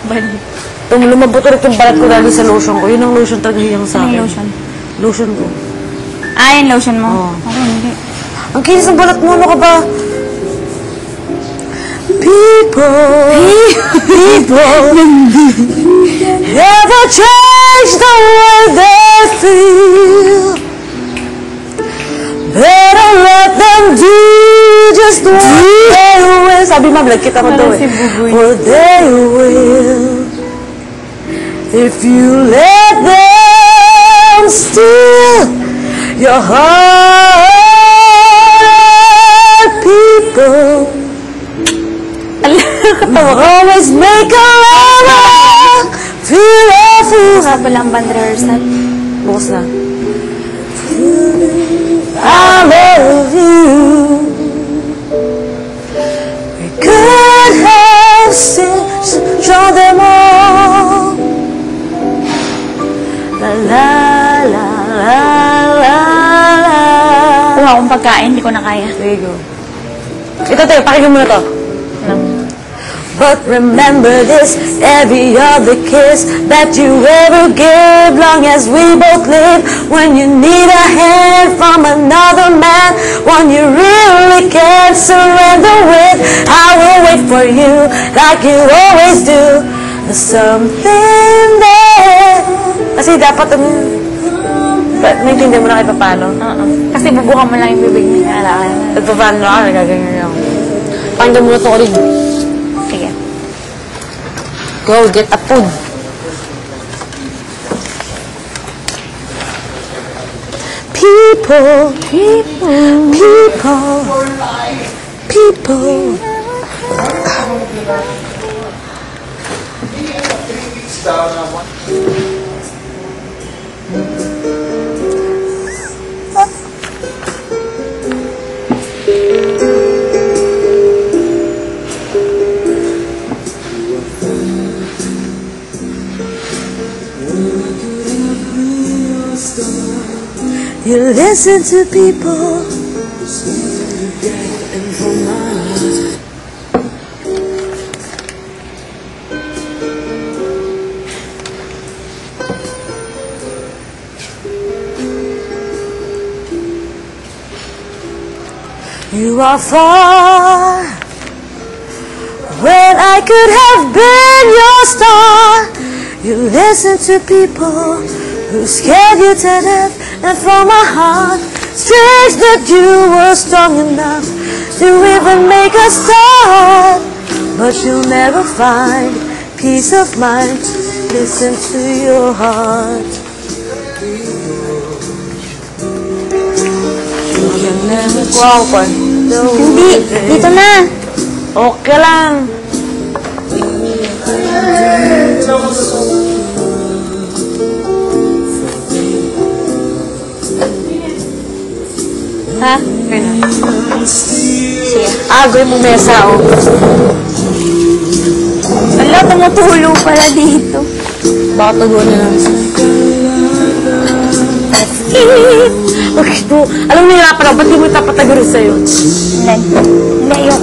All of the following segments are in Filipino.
Balik. Lumabot ulit yung balat ko dahil sa lotion ko. Yun ang lotion talaga hiyang sa akin. Ano yung lotion? Lotion ko. Ah, yung lotion mo? Oo. Ako hindi. Ang kinis ng balat mo, ano ka ba? People never change the way they feel. Better let them do just what they will. Sabi ma, vlog kita ko daw eh. What they will. If you let them steal your heart, people always make a lover feel awful. Saka pala ang band rehearsal. Bukas na. I love you. We could have show them all. La la la la la la. Kuha akong pagkain, hindi ko na kaya. There you go. Ito tayo, pakinggan mo na to. But remember this, every other kiss that you ever gave, long as we both live. When you need a hand from another man, one you really can't surrender with, I will wait for you like you always do. There's something there. Kasi dapat naintindihan mo na kayo paano. Kasi bubukan mo lang yung bibig niya. Alala. At paano na nagaganyan ako. Pakinggan mo na ito ulit. Sige. Go get a food. People. You listen to people. You are far when I could have been your star. You listen to people who scared you to death, and from my heart, strange that you were strong enough to even make a start. But you'll never find peace of mind. Listen to your heart. Wow, pa. Hindi, dito na. Okay lang. Ha? Sige. Gawin mo mesa, oh. Wala, tumutulo pala dito. Baka taguan na lang. Okay, ito. Alam mo nahirapan ako, ba't di mo itapatagurin sa'yo? Hindi, yung...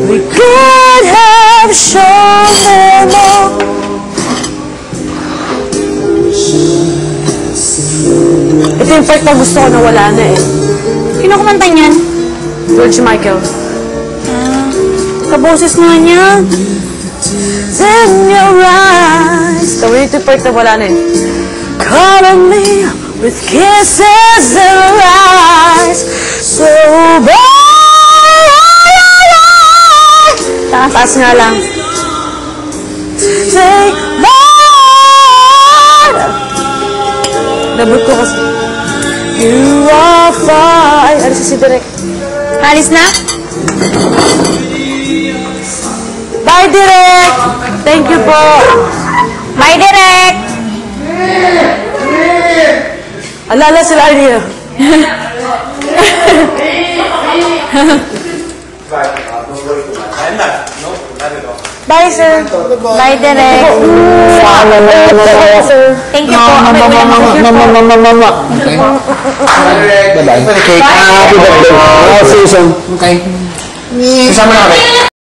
We could have shown them all. Ito yung part na gusto ko na wala na eh. Sino kumanta niyan? George Michael. Kaboses nga niya. In your eyes. Tawin ito yung part na wala na eh. Calling me with kisses in her eyes. So taas nga lang. Take more. Nabot ko kasi. You are fine. Ano si Direk? Alis na? Bye, Direk! Thank you po. Bye, Direk! Alala sila niya. Bye, sir. Bye, Direk. Thank you po. Bye-bye. Cake. Happy birthday. Susan. Okay. Kasama na kami.